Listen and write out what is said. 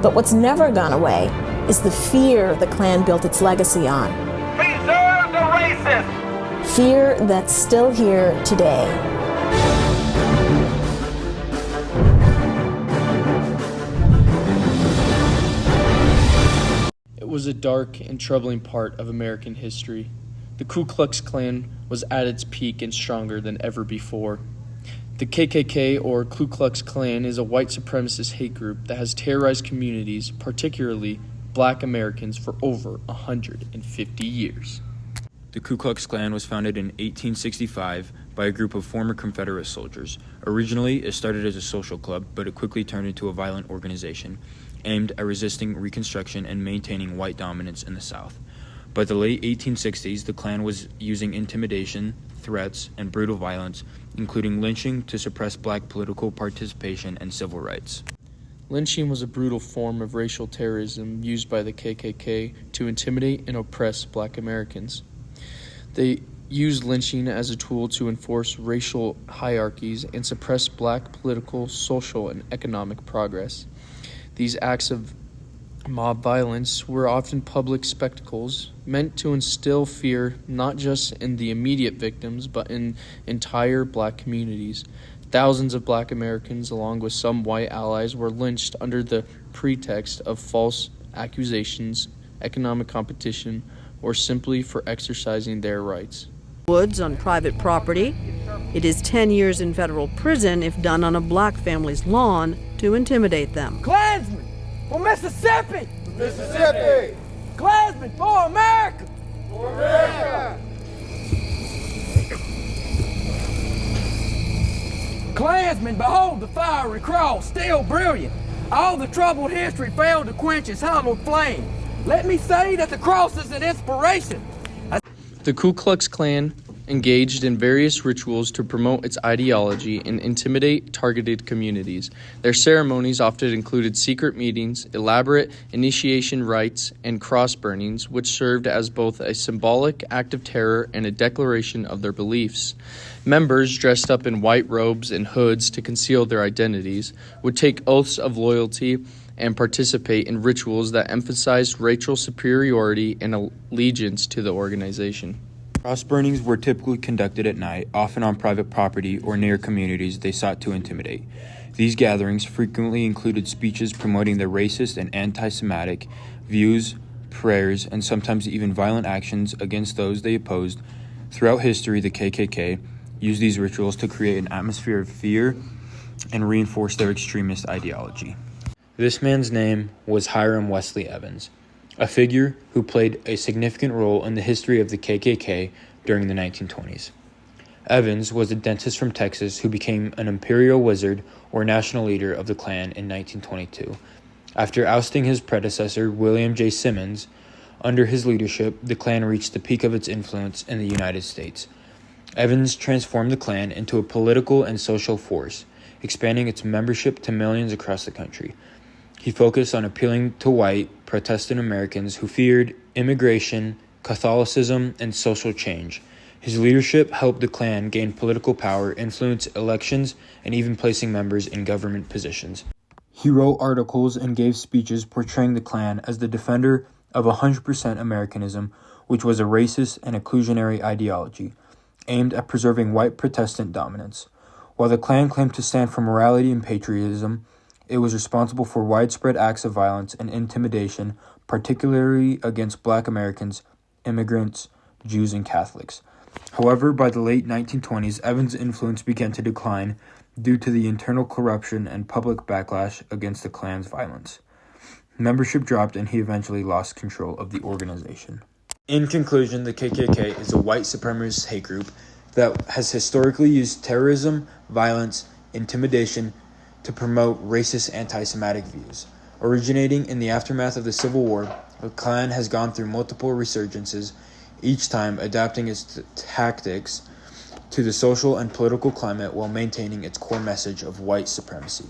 But what's never gone away is the fear the Klan built its legacy on. Preserve the racist! Fear that's still here today. It was a dark and troubling part of American history. The Ku Klux Klan was at its peak and stronger than ever before. The KKK, or Ku Klux Klan, is a white supremacist hate group that has terrorized communities, particularly Black Americans, for over 150 years. The Ku Klux Klan was founded in 1865 by a group of former Confederate soldiers. Originally, it started as a social club, but it quickly turned into a violent organization aimed at resisting Reconstruction and maintaining white dominance in the South. By the late 1860s, the Klan was using intimidation, threats, and brutal violence, including lynching, to suppress Black political participation and civil rights. Lynching was a brutal form of racial terrorism used by the KKK to intimidate and oppress Black Americans. They used lynching as a tool to enforce racial hierarchies and suppress Black political, social, and economic progress. These acts of mob violence were often public spectacles meant to instill fear not just in the immediate victims but in entire Black communities. Thousands of Black Americans, along with some white allies, were lynched under the pretext of false accusations, economic competition, or simply for exercising their rights. Woods on private property. It is 10 years in federal prison if done on a Black family's lawn to intimidate them. Klansmen for Mississippi! Mississippi! Klansmen for America! For America! Klansmen, behold the fiery cross, still brilliant. All the troubled history failed to quench its hallowed flame. Let me say that the cross is an inspiration. The Ku Klux Klan engaged in various rituals to promote its ideology and intimidate targeted communities. Their ceremonies often included secret meetings, elaborate initiation rites, and cross burnings, which served as both a symbolic act of terror and a declaration of their beliefs. Members, dressed up in white robes and hoods to conceal their identities, would take oaths of loyalty and participate in rituals that emphasized racial superiority and allegiance to the organization. Cross burnings were typically conducted at night, often on private property or near communities they sought to intimidate. These gatherings frequently included speeches promoting their racist and anti-Semitic views, prayers, and sometimes even violent actions against those they opposed. Throughout history, the KKK used these rituals to create an atmosphere of fear and reinforce their extremist ideology. This man's name was Hiram Wesley Evans, a figure who played a significant role in the history of the KKK during the 1920s. Evans was a dentist from Texas who became an imperial wizard or national leader of the Klan in 1922. After ousting his predecessor, William J. Simmons, under his leadership, the Klan reached the peak of its influence in the United States. Evans transformed the Klan into a political and social force, expanding its membership to millions across the country. He focused on appealing to white Protestant Americans who feared immigration, Catholicism, and social change. His leadership helped the Klan gain political power, influence elections, and even placing members in government positions. He wrote articles and gave speeches portraying the Klan as the defender of 100% Americanism, which was a racist and inclusionary ideology aimed at preserving white Protestant dominance. While the Klan claimed to stand for morality and patriotism, it was responsible for widespread acts of violence and intimidation, particularly against Black Americans, immigrants, Jews, and Catholics. However, by the late 1920s, Evans' influence began to decline due to the internal corruption and public backlash against the Klan's violence. Membership dropped and he eventually lost control of the organization. In conclusion, the KKK is a white supremacist hate group that has historically used terrorism, violence, intimidation to promote racist anti-Semitic views. Originating in the aftermath of the Civil War, the Klan has gone through multiple resurgences, each time adapting its tactics to the social and political climate while maintaining its core message of white supremacy.